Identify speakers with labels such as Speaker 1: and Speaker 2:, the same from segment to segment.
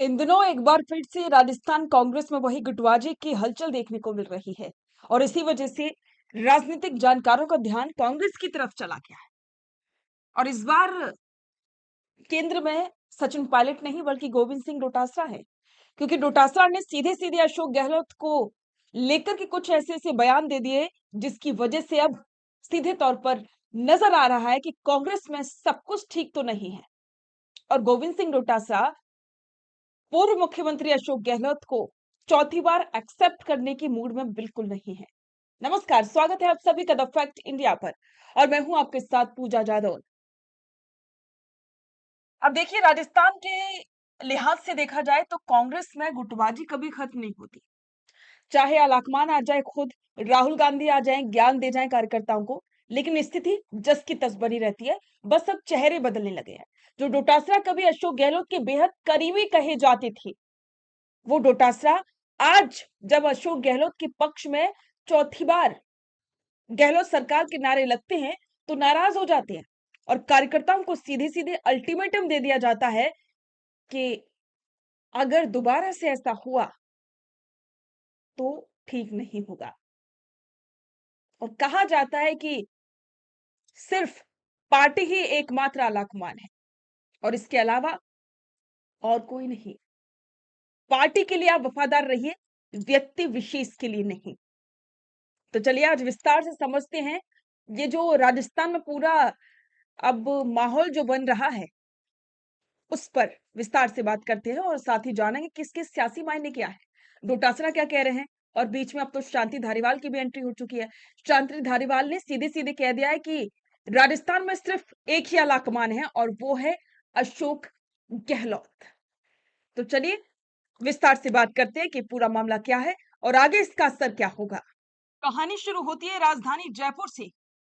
Speaker 1: इन दिनों एक बार फिर से राजस्थान कांग्रेस में वही गुटबाजी की हलचल देखने को मिल रही है और इसी वजह से राजनीतिक जानकारों का ध्यान कांग्रेस की तरफ चला गया है। और इस बार केंद्र में सचिन पायलट नहीं बल्कि गोविंद सिंह डोटासरा है, क्योंकि डोटासरा ने सीधे सीधे अशोक गहलोत को लेकर के कुछ ऐसे ऐसे बयान दे दिए जिसकी वजह से अब सीधे तौर पर नजर आ रहा है कि कांग्रेस में सब कुछ ठीक तो नहीं है। और गोविंद सिंह डोटासरा पूर्व मुख्यमंत्री अशोक गहलोत को चौथी बार एक्सेप्ट करने की मूड में बिल्कुल नहीं है। नमस्कार, स्वागत है आप सभी का द फैक्ट इंडिया पर और मैं हूं आपके साथ पूजा जादव। अब देखिए, राजस्थान के लिहाज से देखा जाए तो कांग्रेस में गुटबाजी कभी खत्म नहीं होती। चाहे आलाकमान आ जाए, खुद राहुल गांधी आ जाए, ज्ञान दे जाए कार्यकर्ताओं को, लेकिन स्थिति जस की तस बनी रहती है। बस अब चेहरे बदलने लगे हैं। जो डोटासरा कभी अशोक गहलोत के बेहद करीबी कहे जाते थे, वो डोटासरा आज जब अशोक गहलोत के पक्ष में चौथी बार गहलोत सरकार के नारे लगते हैं तो नाराज हो जाते हैं और कार्यकर्ताओं को सीधे सीधे अल्टीमेटम दे दिया जाता है कि अगर दोबारा से ऐसा हुआ तो ठीक नहीं होगा। और कहा जाता है कि सिर्फ पार्टी ही एकमात्र अलाकमान है और इसके अलावा और कोई नहीं। पार्टी के लिए आप वफादार रहिए, व्यक्ति विशेष के लिए नहीं। तो चलिए आज विस्तार से समझते हैं ये जो राजस्थान में पूरा अब माहौल जो बन रहा है उस पर विस्तार से बात करते हैं और साथ ही जानेंगे किसके सियासी मायने क्या है, डोटासरा क्या कह रहे हैं। और बीच में अब तो शांति धारीवाल की भी एंट्री हो चुकी है। शांति धारीवाल ने सीधे सीधे कह दिया है कि राजस्थान में सिर्फ एक ही अलाकमान है और वो है अशोक गहलोत। तो चलिए विस्तार से बात करते हैं कि पूरा मामला क्या है और आगे इसका असर क्या होगा। कहानी शुरू होती है राजधानी जयपुर से।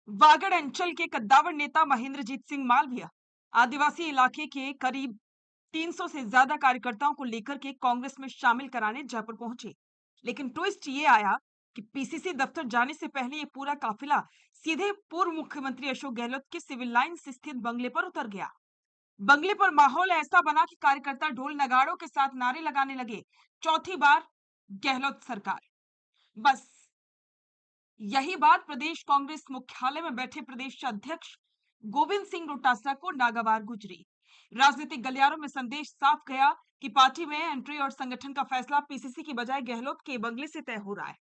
Speaker 1: वागड़ अंचल के कद्दावर नेता महेंद्रजीत सिंह मालविया आदिवासी इलाके के करीब 300 से ज्यादा कार्यकर्ताओं को लेकर के कांग्रेस में शामिल कराने जयपुर पहुंचे। लेकिन ट्विस्ट ये आया कि पीसीसी दफ्तर जाने से पहले ये पूरा काफिला सीधे पूर्व मुख्यमंत्री अशोक गहलोत के सिविल लाइंस स्थित बंगले पर उतर गया। बंगले पर माहौल ऐसा बना कि कार्यकर्ता ढोल नगाड़ों के साथ नारे लगाने लगे, चौथी बार गहलोत सरकार। बस यही बात प्रदेश कांग्रेस मुख्यालय में बैठे प्रदेश अध्यक्ष गोविंद सिंह डोटासरा को नागवार गुजरी। राजनीतिक गलियारों में संदेश साफ गया कि पार्टी में एंट्री और संगठन का फैसला पीसीसी की बजाय गहलोत के बंगले से तय हो रहा है।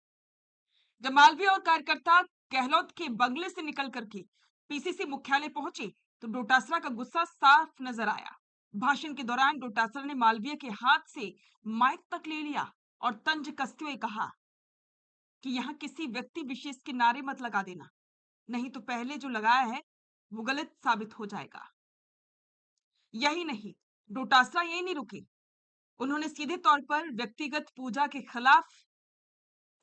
Speaker 1: जब मालवीय और कार्यकर्ता गहलोत के बंगले से निकल करके पीसीसी मुख्यालय पहुंचे तो डोटासरा का गुस्सा साफ नजर आया। भाषण के दौरान डोटासरा ने मालवीय के हाथ से माइक तक ले लिया और तंज कसते हुए कहा कि यहाँ किसी व्यक्ति विशेष के नारे मत लगा देना, नहीं तो पहले जो लगाया है वो गलत साबित हो जाएगा। यही नहीं, डोटासरा यही नहीं रुके। उन्होंने सीधे तौर पर व्यक्तिगत पूजा के खिलाफ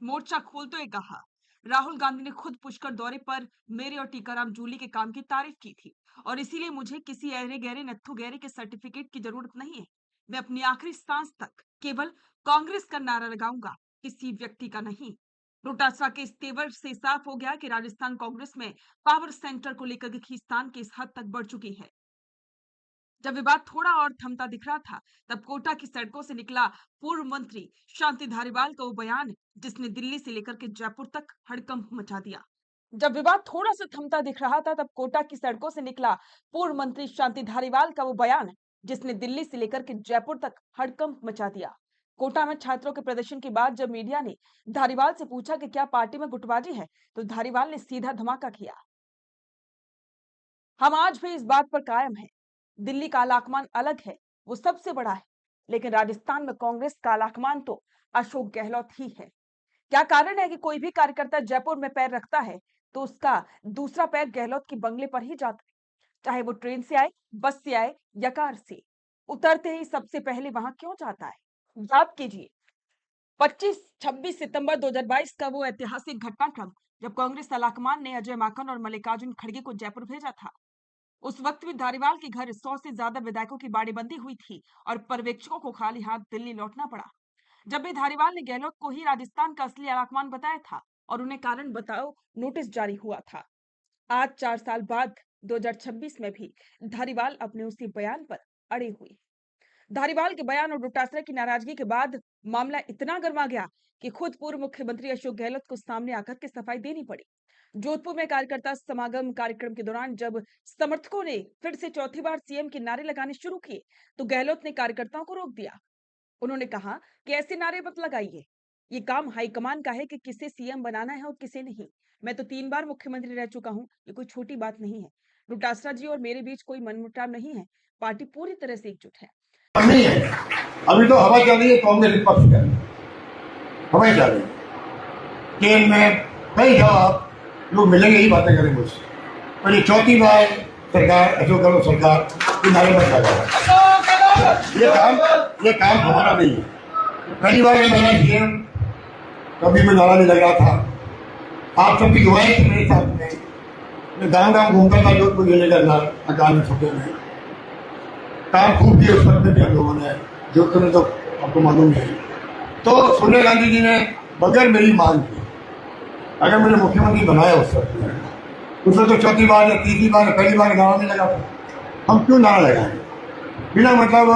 Speaker 1: मोर्चा खोलते हुए कहा, राहुल गांधी ने खुद पुष्कर दौरे पर मेरे और टीकाराम जूली के काम की तारीफ की थी और इसीलिए मुझे किसी अरे गहरे नत्थु गहरे के सर्टिफिकेट की जरूरत नहीं है। मैं अपनी आखिरी सांस तक केवल कांग्रेस का नारा लगाऊंगा, किसी व्यक्ति का नहीं। डोटासरा के इस तेवर से साफ हो गया कि राजस्थान कांग्रेस में पावर सेंटर को लेकर के खींचतान किस हद तक बढ़ चुकी है। जब विवाद थोड़ा और थमता दिख रहा था तब कोटा की सड़कों से निकला पूर्व मंत्री शांति धारीवाल का वो बयान जिसने दिल्ली से लेकर के जयपुर तक हड़कंप मचा दिया। जब विवाद थोड़ा सा थमता दिख रहा था तब कोटा की सड़कों से निकला पूर्व मंत्री शांति धारीवाल का वो बयान जिसने दिल्ली से लेकर के जयपुर तक हड़कंप मचा दिया। कोटा में छात्रों के प्रदर्शन के बाद जब मीडिया ने धारीवाल से पूछा कि क्या पार्टी में गुटबाजी है तो धारीवाल ने सीधा धमाका किया, हम आज भी इस बात पर कायम हैं। दिल्ली का आलाकमान अलग है, वो सबसे बड़ा है, लेकिन राजस्थान में कांग्रेस का आलाकमान तो अशोक गहलोत ही है। क्या कारण है कि कोई भी कार्यकर्ता जयपुर में पैर रखता है तो उसका दूसरा पैर गहलोत के बंगले पर ही जाता है, चाहे वो ट्रेन से आए, बस से आए या कार से। उतरते ही सबसे पहले वहां क्यों जाता है? याद कीजिए 25-26 सितंबर 2022 का वो ऐतिहासिक घटनाक्रम जब कांग्रेस आलाकमान ने अजय माकन और मल्लिकार्जुन खड़गे को जयपुर भेजा था। उस वक्त भी धारीवाल के घर 100 से ज्यादा विधायकों की बाड़ेबंदी हुई थी और पर्यवेक्षकों को खाली हाथ दिल्ली लौटना पड़ा। जब भी धारीवाल ने गहलोत को ही राजस्थान का असली आलाकमान बताया था और उन्हें कारण बताओ नोटिस जारी हुआ था। आज 4 साल बाद 2026 में भी धारीवाल अपने उसी बयान पर अड़े हुए। धारीवाल के बयान और डोटासरा की नाराजगी के बाद मामला इतना गर्मा गया कि खुद पूर्व मुख्यमंत्री अशोक गहलोत को सामने आकर के सफाई देनी पड़ी। जोधपुर में कार्यकर्ता समागम कार्यक्रम के दौरान जब समर्थकों ने फिर से चौथी बार सीएम के नारे लगाने शुरू किए, तो गहलोत ने कार्यकर्ताओं को रोक दिया। उन्होंने कहा कि ऐसे नारे मत लगाइए, ये काम हाईकमान का है कि किसे सीएम बनाना है और किसे नहीं। मैं तो 3 बार मुख्यमंत्री रह चुका हूँ, ये कोई छोटी बात नहीं है। डोटासरा जी और मेरे बीच कोई मनमुटाव नहीं है, पार्टी पूरी तरह से एकजुट है।
Speaker 2: नहीं है, अभी तो हवा चल रही है कांग्रेस विपक्ष का, हवा चल रही है कि मैं कई जवाब लोग मिलेंगे, ही बातें करेंगे मुझसे। पर ये चौथी बार सरकार, अशोक गहलोत सरकार की नारे पर लगा है। ये काम हमारा नहीं है। पहली बार मैं सीएम कभी मैं नारा नहीं लग रहा था। आप सबकी दुआएं थी मेरे साथ में। मैं गाँव गाँव घूमता था, जोधपुर जिले का अकाल में छोटे में काम खूब किए उस वक्त भी हम लोगों ने, जोधपुर में तो आपको मालूम है। तो सोनिया गांधी जी ने बगैर मेरी मांग की अगर मुझे मुख्यमंत्री बनाया उस वक्त तो चौथी बार या तीसरी बार या पहली बार नारा नहीं लगा था। हम क्यों नारा लगाएंगे बिना मतलब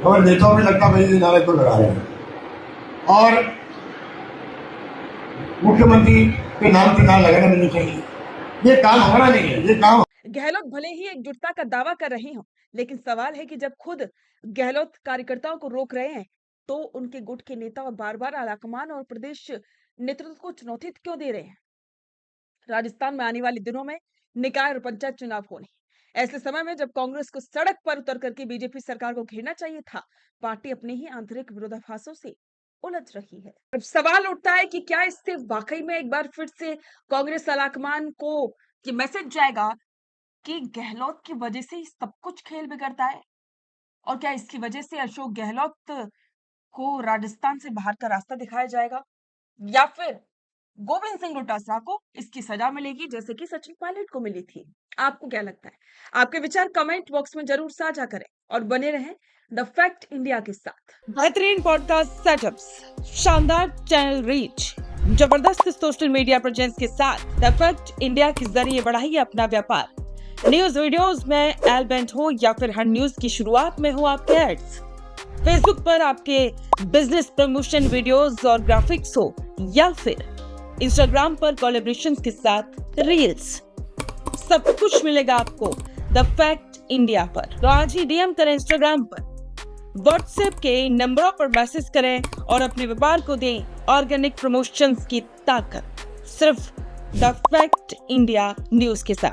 Speaker 2: हमारे नेताओं में लगता भाई नारा क्यों लगा रहे हैं। और मुख्यमंत्री के नाम से नारा लगाना नहीं चाहिए, ये काम हमारा नहीं है। ये काम
Speaker 1: गहलोत भले ही एकजुटता का दावा कर रहे हों, लेकिन सवाल है कि जब खुद गहलोत कार्यकर्ताओं को रोक रहे हैं, तो उनके गुट के नेता और बार-बार आलाकमान और प्रदेश नेतृत्व को चुनौती क्यों दे रहे हैं? राजस्थान में आने वाले दिनों में निकाय और पंचायत चुनाव होने, ऐसे समय में जब कांग्रेस को सड़क पर उतर करके बीजेपी सरकार को घेरना चाहिए था, पार्टी अपने ही आंतरिक विरोधाभासों से उलझ रही है। अब सवाल उठता है कि क्या इससे वाकई में एक बार फिर से कांग्रेस आलाकमान को ये मैसेज जाएगा कि गहलोत की वजह से ही सब कुछ खेल बिगड़ता है? और क्या इसकी वजह से अशोक गहलोत को राजस्थान से बाहर का रास्ता दिखाया जाएगा? या फिर गोविंद सिंह डोटासरा को इसकी सजा मिलेगी जैसे कि सचिन पायलट को मिली थी? आपको क्या लगता है? आपके विचार कमेंट बॉक्स में जरूर साझा करें और बने रहें द फैक्ट इंडिया के साथ। बेहतरीन पॉडकास्ट सेटअप्स, शानदार चैनल रीच, जबरदस्त सोशल मीडिया प्रेजेंस के साथ द फैक्ट इंडिया के जरिए बढ़ाइए अपना व्यापार। न्यूज वीडियोस में एलबेंट हो या फिर हर न्यूज की शुरुआत में हो आपके एड्स, फेसबुक पर आपके बिजनेस प्रमोशन वीडियोस और ग्राफिक्स हो या फिर इंस्टाग्राम पर कोलैबोरेशंस के साथ रील्स, सब कुछ मिलेगा आपको द फैक्ट इंडिया पर। तो आज ही डीएम करें इंस्टाग्राम पर, व्हाट्सएप के नंबरों पर मैसेज करें और अपने व्यापार को दें ऑर्गेनिक प्रमोशंस की ताकत, सिर्फ द फैक्ट इंडिया न्यूज के साथ।